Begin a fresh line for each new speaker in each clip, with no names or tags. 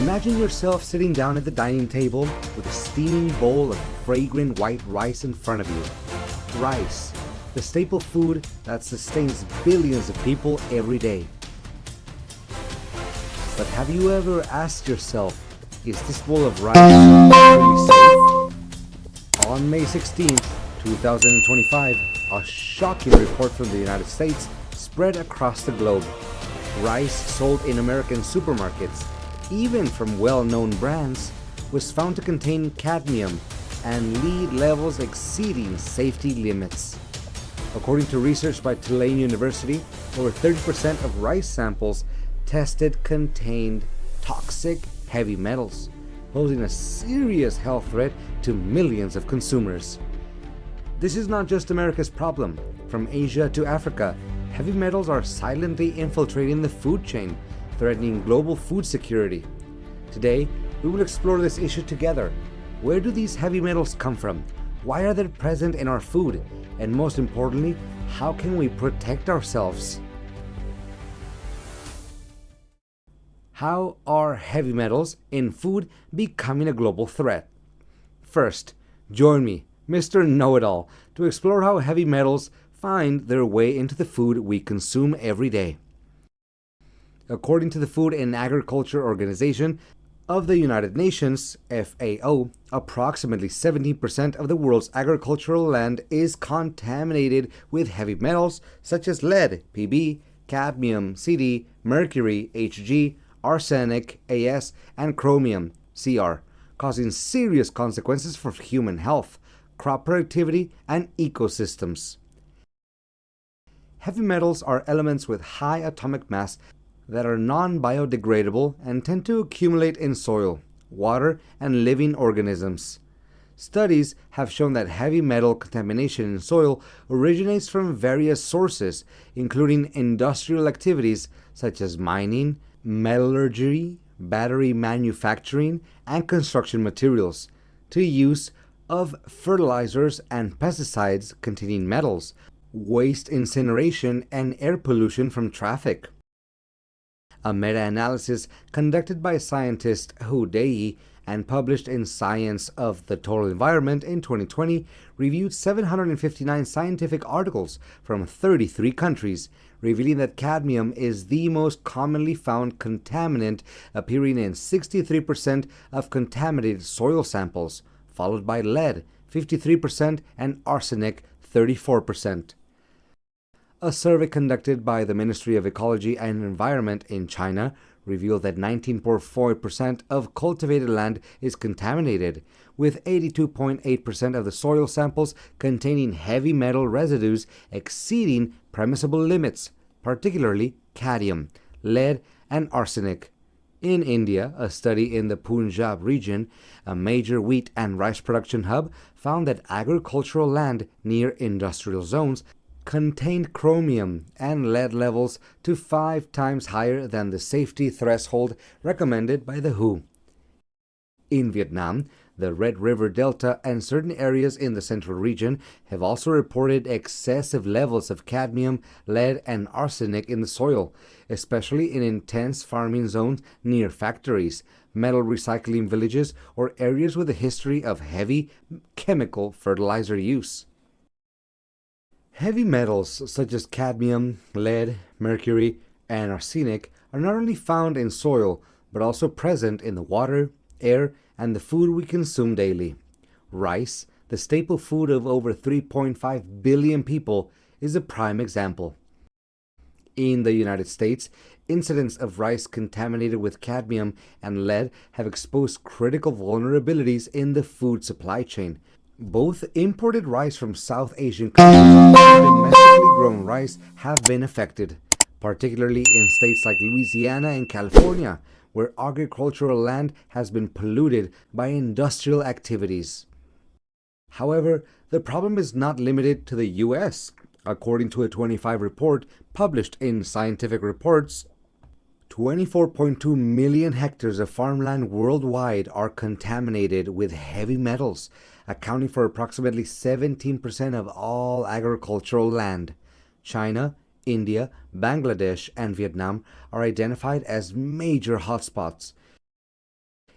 Imagine yourself sitting down at the dining table with a steaming bowl of fragrant white rice in front of you. Rice, the staple food that sustains billions of people every day. But have you ever asked yourself, is this bowl of rice really safe? On May 16th, 2025, a shocking report from the United States spread across the globe. Rice sold in American supermarkets, even from well-known brands, was found to contain cadmium and lead levels exceeding safety limits. According to research by Tulane University, over 30% of rice samples tested contained toxic heavy metals, posing a serious health threat to millions of consumers. This is not just America's problem. From Asia to Africa, heavy metals are silently infiltrating the food chain, threatening global food security. Today, we will explore this issue together. Where do these heavy metals come from? Why are they present in our food? And most importantly, how can we protect ourselves? How are heavy metals in food becoming a global threat? First, join me, Mr. Know-It-All, to explore how heavy metals find their way into the food we consume every day. According to the Food and Agriculture Organization of the United Nations, FAO, approximately 70% of the world's agricultural land is contaminated with heavy metals such as lead, Pb, cadmium, Cd, mercury, Hg, arsenic, As, and chromium, Cr, causing serious consequences for human health, crop productivity, and ecosystems. Heavy metals are elements with high atomic mass that are non-biodegradable and tend to accumulate in soil, water, and living organisms. Studies have shown that heavy metal contamination in soil originates from various sources, including industrial activities such as mining, metallurgy, battery manufacturing, and construction materials, to use of fertilizers and pesticides containing metals, waste incineration, and air pollution from traffic. A meta-analysis conducted by scientist Hu Dei and published in Science of the Total Environment in 2020 reviewed 759 scientific articles from 33 countries, revealing that cadmium is the most commonly found contaminant, appearing in 63% of contaminated soil samples, followed by lead, 53%, and arsenic, 34%. A survey conducted by the Ministry of Ecology and Environment in China revealed that 19.4% of cultivated land is contaminated, with 82.8% of the soil samples containing heavy metal residues exceeding permissible limits, particularly cadmium, lead, and arsenic. In India, a study in the Punjab region, a major wheat and rice production hub, found that agricultural land near industrial zones contained chromium and lead levels to 5 times higher than the safety threshold recommended by the WHO. In Vietnam, the Red River Delta and certain areas in the central region have also reported excessive levels of cadmium, lead, and arsenic in the soil, especially in intense farming zones near factories, metal recycling villages, or areas with a history of heavy chemical fertilizer use. Heavy metals such as cadmium, lead, mercury, and arsenic are not only found in soil, but also present in the water, air, and the food we consume daily. Rice, the staple food of over 3.5 billion people, is a prime example. In the United States, incidents of rice contaminated with cadmium and lead have exposed critical vulnerabilities in the food supply chain. Both imported rice from South Asian countries and domestically grown rice have been affected, particularly in states like Louisiana and California, where agricultural land has been polluted by industrial activities. However, the problem is not limited to the U.S. According to a 2025 report published in Scientific Reports, 24.2 million hectares of farmland worldwide are contaminated with heavy metals, accounting for approximately 17% of all agricultural land. China, India, Bangladesh, and Vietnam are identified as major hotspots.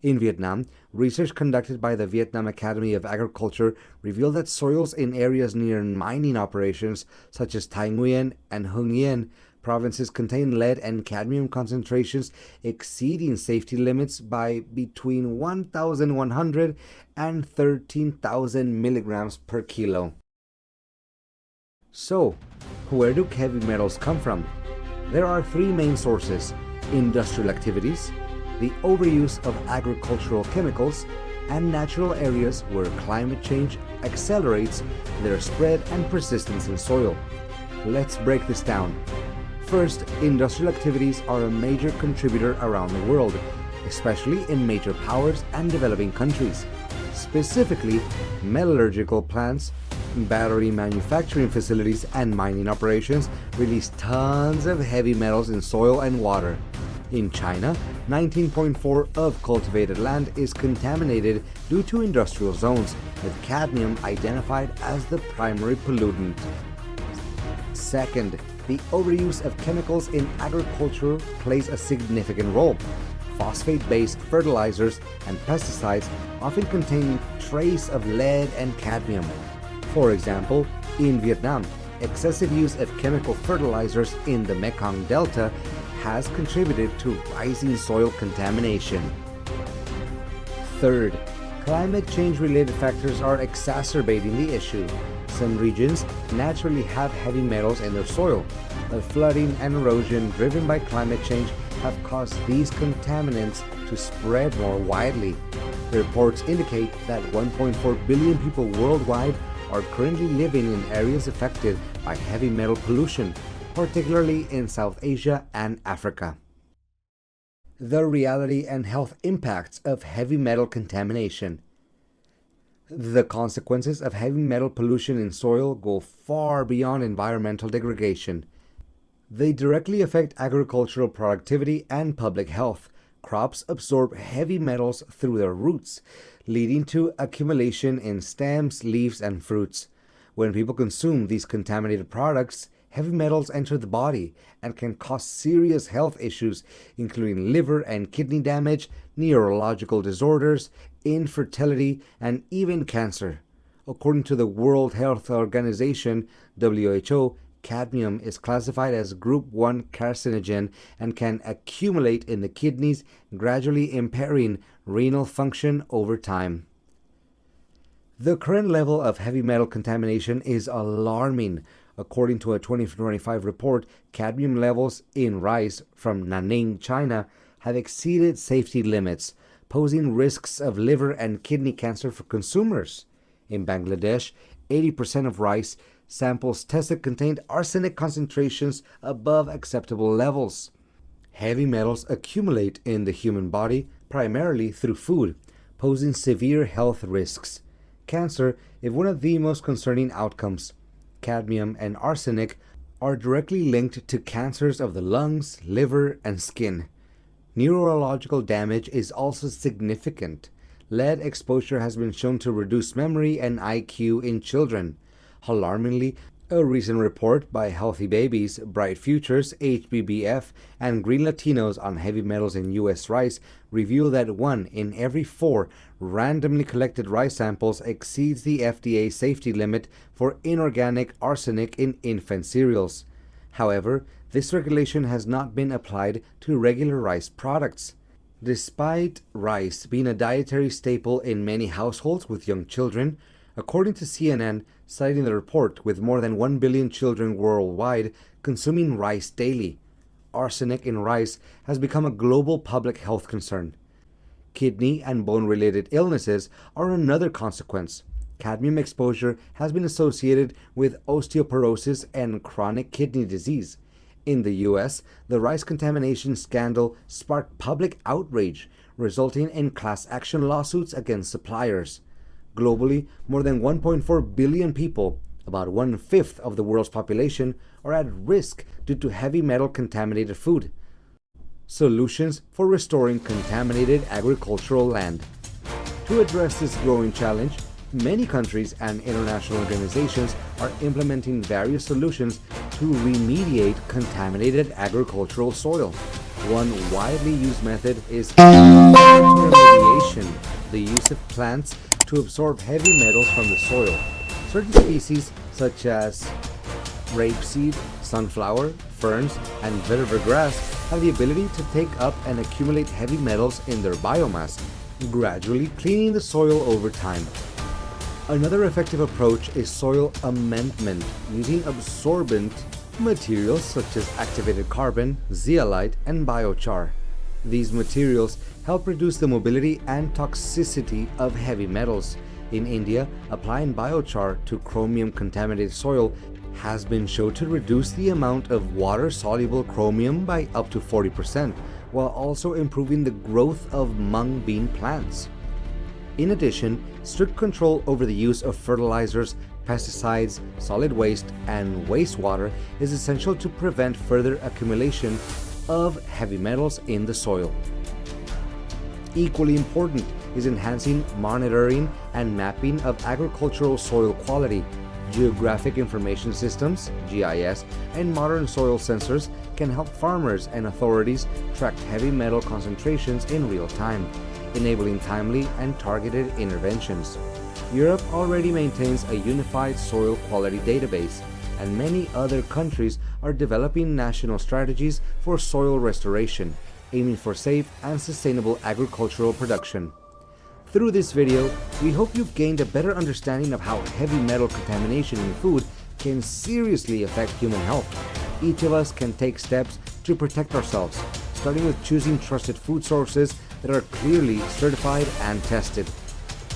In Vietnam, research conducted by the Vietnam Academy of Agriculture revealed that soils in areas near mining operations, such as Thái Nguyên and Hưng Yên provinces, contain lead and cadmium concentrations exceeding safety limits by between 1,100 and 13,000 milligrams per kilo. So, where do heavy metals come from? There are three main sources: industrial activities, the overuse of agricultural chemicals, and natural areas where climate change accelerates their spread and persistence in soil. Let's break this down. First, industrial activities are a major contributor around the world, especially in major powers and developing countries. Specifically, metallurgical plants, battery manufacturing facilities, and mining operations release tons of heavy metals in soil and water. In China, 19.4% of cultivated land is contaminated due to industrial zones, with cadmium identified as the primary pollutant. Second, the overuse of chemicals in agriculture plays a significant role. Phosphate-based fertilizers and pesticides often contain trace of lead and cadmium. For example, in Vietnam, excessive use of chemical fertilizers in the Mekong Delta has contributed to rising soil contamination. Third, climate change-related factors are exacerbating the issue. Some regions naturally have heavy metals in their soil, but flooding and erosion driven by climate change have caused these contaminants to spread more widely. Reports indicate that 1.4 billion people worldwide are currently living in areas affected by heavy metal pollution, particularly in South Asia and Africa. The reality and health impacts of heavy metal contamination. The consequences of heavy metal pollution in soil go far beyond environmental degradation. They directly affect agricultural productivity and public health. Crops absorb heavy metals through their roots, leading to accumulation in stems, leaves, and fruits. When people consume these contaminated products, heavy metals enter the body and can cause serious health issues, including liver and kidney damage, neurological disorders, infertility, and even cancer. According to the World Health Organization, WHO, cadmium is classified as Group 1 carcinogen and can accumulate in the kidneys, gradually impairing renal function over time. The current level of heavy metal contamination is alarming. According to a 2025 report, cadmium levels in rice from Nanning, China, have exceeded safety limits, posing risks of liver and kidney cancer for consumers. In Bangladesh, 80% of rice samples tested contained arsenic concentrations above acceptable levels. Heavy metals accumulate in the human body primarily through food, posing severe health risks. Cancer is one of the most concerning outcomes. Cadmium and arsenic are directly linked to cancers of the lungs, liver, and skin. Neurological damage is also significant. Lead exposure has been shown to reduce memory and IQ in children. Alarmingly, a recent report by Healthy Babies, Bright Futures, HBBF, and Green Latinos on heavy metals in U.S. rice revealed that 1 in every 4 randomly collected rice samples exceeds the FDA safety limit for inorganic arsenic in infant cereals. However, this regulation has not been applied to regular rice products. Despite rice being a dietary staple in many households with young children, according to CNN, citing the report with more than 1 billion children worldwide consuming rice daily, arsenic in rice has become a global public health concern. Kidney and bone-related illnesses are another consequence. Cadmium exposure has been associated with osteoporosis and chronic kidney disease. In the U.S., the rice contamination scandal sparked public outrage, resulting in class action lawsuits against suppliers. Globally, more than 1.4 billion people, about 1/5 of the world's population, are at risk due to heavy metal contaminated food. Solutions for restoring contaminated agricultural land. To address this growing challenge, many countries and international organizations are implementing various solutions to remediate contaminated agricultural soil. One widely used method is phytoremediation, the use of plants to absorb heavy metals from the soil. Certain species such as rapeseed, sunflower, ferns, and vetiver grass have the ability to take up and accumulate heavy metals in their biomass, gradually cleaning the soil over time. Another effective approach is soil amendment, using absorbent materials such as activated carbon, zeolite, and biochar. These materials help reduce the mobility and toxicity of heavy metals. In India, applying biochar to chromium-contaminated soil has been shown to reduce the amount of water-soluble chromium by up to 40%, while also improving the growth of mung bean plants. In addition, strict control over the use of fertilizers, pesticides, solid waste, and wastewater is essential to prevent further accumulation of heavy metals in the soil. Equally important is enhancing monitoring and mapping of agricultural soil quality. Geographic information systems, GIS, and modern soil sensors can help farmers and authorities track heavy metal concentrations in real time, enabling timely and targeted interventions. Europe already maintains a unified soil quality database, and many other countries are developing national strategies for soil restoration, aiming for safe and sustainable agricultural production. Through this video, we hope you've gained a better understanding of how heavy metal contamination in food can seriously affect human health. Each of us can take steps to protect ourselves, starting with choosing trusted food sources that are clearly certified and tested.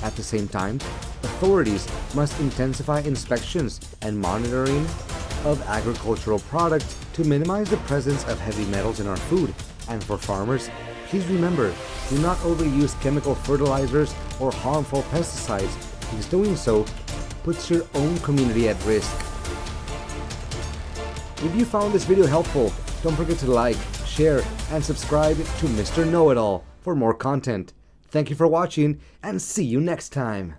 At the same time, authorities must intensify inspections and monitoring of agricultural products to minimize the presence of heavy metals in our food. And for farmers, please remember, do not overuse chemical fertilizers or harmful pesticides, because doing so puts your own community at risk. If you found this video helpful, don't forget to like, share, and subscribe to Mr. Know-It-All for more content. Thank you for watching, and see you next time.